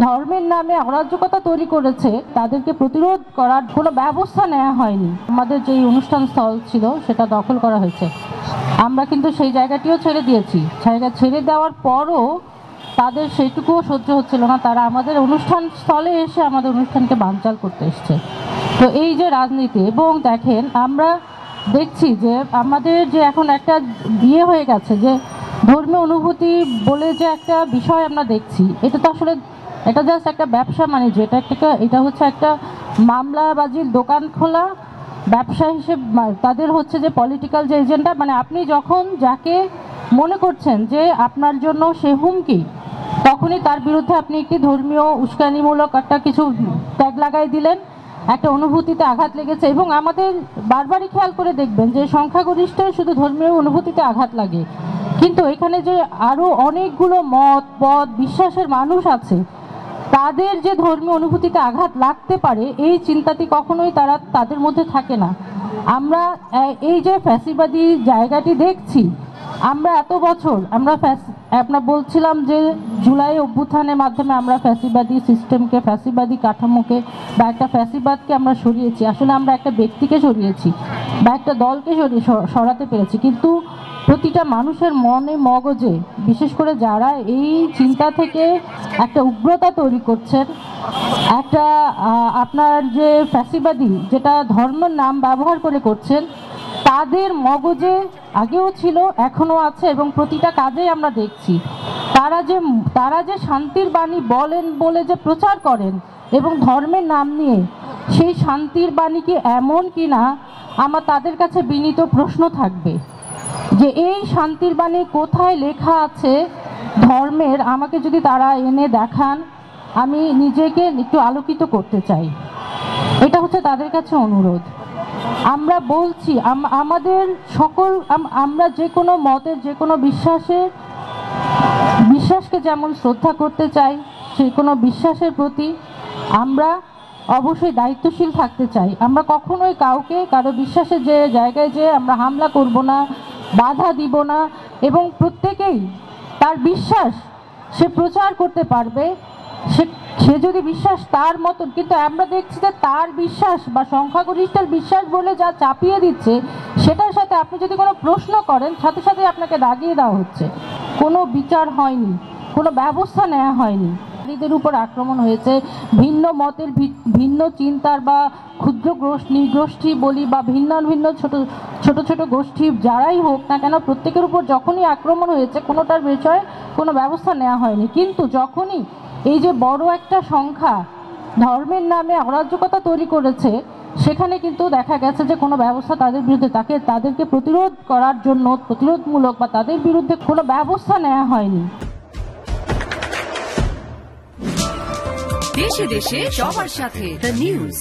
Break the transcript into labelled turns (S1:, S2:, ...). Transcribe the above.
S1: ধর্মের নামে অরাজকতা তৈরি করেছে তাদেরকে প্রতিরোধ করার কোনো ব্যবস্থা নেওয়া হয়নি। আমাদের যে অনুষ্ঠান স্থল ছিল সেটা দখল করা হয়েছে, আমরা কিন্তু সেই জায়গাটিও ছেড়ে দিয়েছি। জায়গা ছেড়ে দেওয়ার পরও তাদের সেইটুকুও সহ্য হচ্ছিল না, তারা আমাদের অনুষ্ঠান স্থলে এসে আমাদের অনুষ্ঠানকে বানচাল করতে এসছে। তো এই যে রাজনীতি, এবং দেখেন আমরা দেখছি যে আমাদের যে এখন একটা বিয়ে হয়ে গেছে, যে ধর্মীয় অনুভূতি বলে যে একটা বিষয় আমরা দেখছি, এটা তো আসলে এটা জাস্ট একটা ব্যবসা বাণিজ্য, এটা হচ্ছে একটা মামলাবাজির দোকান খোলা ব্যবসা হিসেবে। তাদের হচ্ছে যে পলিটিক্যাল যে এজেন্ডা, মানে আপনি যখন যাকে মনে করছেন যে আপনার জন্য সে হুমকি, তখনই তার বিরুদ্ধে আপনি একটি ধর্মীয় উস্কানিমূলক একটা কিছু ট্যাগ লাগাই দিলেন, একটা অনুভূতিতে আঘাত লেগেছে। এবং আমাদের বারবারই খেয়াল করে দেখবেন যে সংখ্যাগরিষ্ঠ শুধু ধর্মীয় অনুভূতিতে আঘাত লাগে, কিন্তু এখানে যে আরও অনেকগুলো মত পথ বিশ্বাসের মানুষ আছে, তাদের যে ধর্মীয় অনুভূতিতে আঘাত লাগতে পারে এই চিন্তাটি কখনোই তাদের মধ্যে থাকে না। আমরা এই যে ফ্যাসিবাদী জায়গাটি দেখছি, আমরা এত বছর আমরা বলছিলাম যে জুলাই অভ্যুত্থানের মাধ্যমে আমরা ফ্যাসিবাদী সিস্টেমকে, ফ্যাসিবাদী কাঠামোকে বা একটা ফ্যাসিবাদকে আমরা সরিয়েছি। আসলে আমরা একটা ব্যক্তিকে সরিয়েছি বা একটা দলকে সরাতে পেরেছি, কিন্তু প্রতিটা মানুষের মনে মগজে, বিশেষ করে যারা এই চিন্তা থেকে একটা উগ্রতা তৈরি করছেন, একটা আপনার যে ফ্যাসিবাদী যেটা ধর্মের নাম ব্যবহার করে করছেন, তাদের মগজে আগেও ছিল, এখনও আছে, এবং প্রতিটা কাজেই আমরা দেখছি তারা যে শান্তির বাণী বলেন বলে যে প্রচার করেন এবং ধর্মের নাম নিয়ে, সেই শান্তির বাণী কি এমন কিনা আমার তাদের কাছে বিনীত প্রশ্ন থাকবে যে এই শান্তির বাণী কোথায় লেখা আছে ধর্মের, আমাকে যদি তারা এনে দেখান, আমি নিজেকে একটু আলোকিত করতে চাই। এটা হচ্ছে তাদের কাছে অনুরোধ। আমরা বলছি আমাদের সকল আমরা যে কোনো মতের, যে কোনো বিশ্বাসকে যেমন শ্রদ্ধা করতে চাই, যে কোনো বিশ্বাসের প্রতি আমরা অবশ্যই দায়িত্বশীল থাকতে চাই। আমরা কখনোই কারো বিশ্বাসের যে জায়গায় যে আমরা হামলা করব না, বাধা দিব না, এবং প্রত্যেকেই তার বিশ্বাস সে প্রচার করতে পারবে, সে যদি বিশ্বাস তার মতন। কিন্তু আমরা দেখছি যে তার বিশ্বাস বা সংখ্যাগরিষ্ঠের বিশ্বাস বলে যা চাপিয়ে দিচ্ছে, সেটার সাথে আপনি যদি কোনো প্রশ্ন করেন, সাথে সাথে আপনাকে দাগিয়ে দেওয়া হচ্ছে। কোনো বিচার হয়নি, কোনো ব্যবস্থা নেওয়া হয়নি, নারীদের উপর আক্রমণ হয়েছে, ভিন্ন মতের, ভিন্ন চিন্তার বা ক্ষুদ্র নৃগোষ্ঠী বলি বা ভিন্ন ভিন্ন ছোট ছোট গোষ্ঠী যারাই হোক না কেন, প্রত্যেকের উপর যখনই আক্রমণ হয়েছে, কোনোটার বিষয়ে কোনো ব্যবস্থা নেওয়া হয়নি। কিন্তু যখনই এই যে বড় একটা সংখ্যা ধর্মের নামে অরাজকতা তৈরি করেছে, সেখানে কিন্তু দেখা গেছে যে কোনো ব্যবস্থা তাদের বিরুদ্ধে, তাদেরকে প্রতিরোধ করার জন্য প্রতিরোধমূলক বা তাদের বিরুদ্ধে কোনো ব্যবস্থা নেওয়া হয়নি।
S2: দেশে দেশে সবার সাথে দ্য নিউজ।